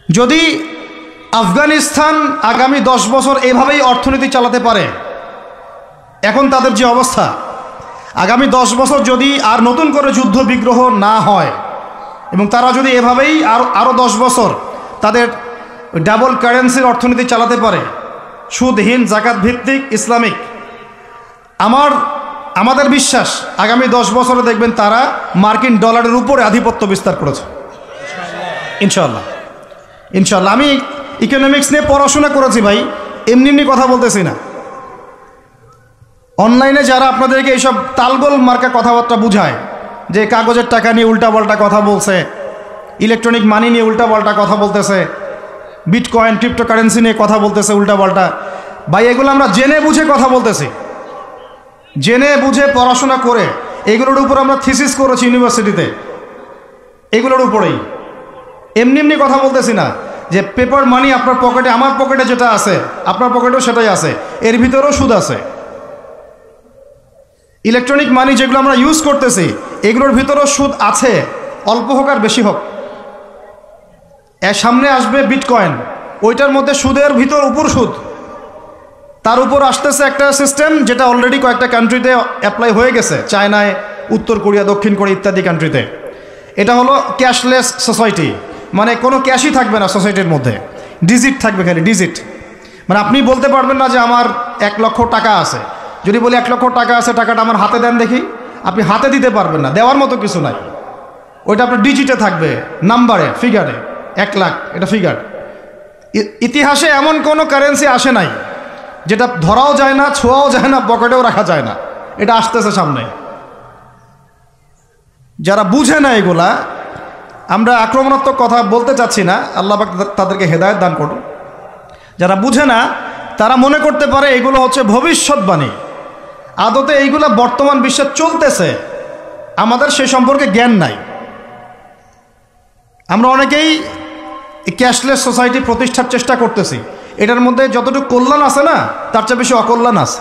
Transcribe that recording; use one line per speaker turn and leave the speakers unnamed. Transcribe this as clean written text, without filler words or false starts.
যদি আফগানিস্তান আগামী 10 বছর এভাবেই অর্থনীতি চালাতে পারে, এখন তাদের যে অবস্থা, আগামী 10 বছর যদি আর নতুন করে যুদ্ধ বিগ্রহ না হয় এবং তারা যদি এভাবেই আরও 10 বছর তাদের ডাবল কারেন্সির অর্থনীতি চালাতে পারে, সুদহীন জাকাত ভিত্তিক ইসলামিক, আমাদের বিশ্বাস আগামী 10 বছরে দেখবেন তারা মার্কিন ডলারের উপরে আধিপত্য বিস্তার করেছে ইনশাআল্লাহ। ইনশাআল্লাহ। আমি ইকোনমিক্স নিয়ে পড়াশোনা করেছি ভাই, এমনি এমনি কথা বলতেছি না। অনলাইনে যারা আপনাদেরকে এইসব তালগোল মার্কা কথাবার্তা বুঝায়, যে কাগজের টাকা নিয়ে উল্টাপাল্টা কথা বলছে, ইলেকট্রনিক মানি নিয়ে উল্টাপাল্টা কথা বলতেছে, বিটকয়েন ক্রিপ্টোকারেন্সি নিয়ে কথা বলতেছে উল্টাপাল্টা, ভাই এগুলো আমরা জেনে বুঝে কথা বলতেছি, জেনে বুঝে পড়াশোনা করে এগুলোর উপর আমরা থিসিস করেছি ইউনিভার্সিটিতে, এগুলোর উপরেই। এমনি এমনি কথা বলতেছি না যে পেপার মানি আপনার পকেটে, আমার পকেটে যেটা আছে আপনার পকেটেও সেটাই আছে, এর ভিতরেও সুদ আছে। ইলেকট্রনিক মানি যেগুলো আমরা ইউজ করতেছি এগুলোর ভিতরেও সুদ আছে, অল্প হোক আর বেশি হোক। এর সামনে আসবে বিটকয়েন, ওইটার মধ্যে সুদের ভিতর উপর সুদ, তার উপর আসতেছে একটা সিস্টেম যেটা অলরেডি কয়েকটা কান্ট্রিতে অ্যাপ্লাই হয়ে গেছে, চায়নায়, উত্তর কোরিয়া, দক্ষিণ কোরিয়া ইত্যাদি কান্ট্রিতে। এটা হলো ক্যাশলেস সোসাইটি, মানে কোনো ক্যাশই থাকবে না সোসাইটির মধ্যে, ডিজিট থাকবে, খালি ডিজিট। মানে আপনি বলতে পারবেন না যে আমার 1 লক্ষ টাকা আছে, যদি বলি 1 লক্ষ টাকা আছে, টাকাটা আমার হাতে দেন দেখি, আপনি হাতে দিতে পারবেন না, দেওয়ার মতো কিছু নাই। ওইটা আপনার ডিজিটে থাকবে, নাম্বারে, ফিগারে, 1 লাখ এটা ফিগার। ইতিহাসে এমন কোনো কারেন্সি আসে নাই যেটা ধরাও যায় না, ছোঁয়াও যায় না, পকেটেও রাখা যায় না। এটা আসতেছে সামনে। যারা বুঝে না এগুলা, আমরা আক্রমণাত্মক কথা বলতে চাচ্ছি না, আল্লাহ পাক তাদেরকে হেদায়েত দান করুন। যারা বুঝে না তারা মনে করতে পারে এগুলো হচ্ছে ভবিষ্যৎবাণী, আদতে এইগুলা বর্তমান বিশ্বে চলতেছে, আমাদের সে সম্পর্কে জ্ঞান নাই। আমরা অনেকেই ক্যাশলেস সোসাইটি প্রতিষ্ঠার চেষ্টা করতেছি, এটার মধ্যে যতটুকু কল্যাণ আছে না, তার চেয়ে বেশি অকল্যাণ আছে।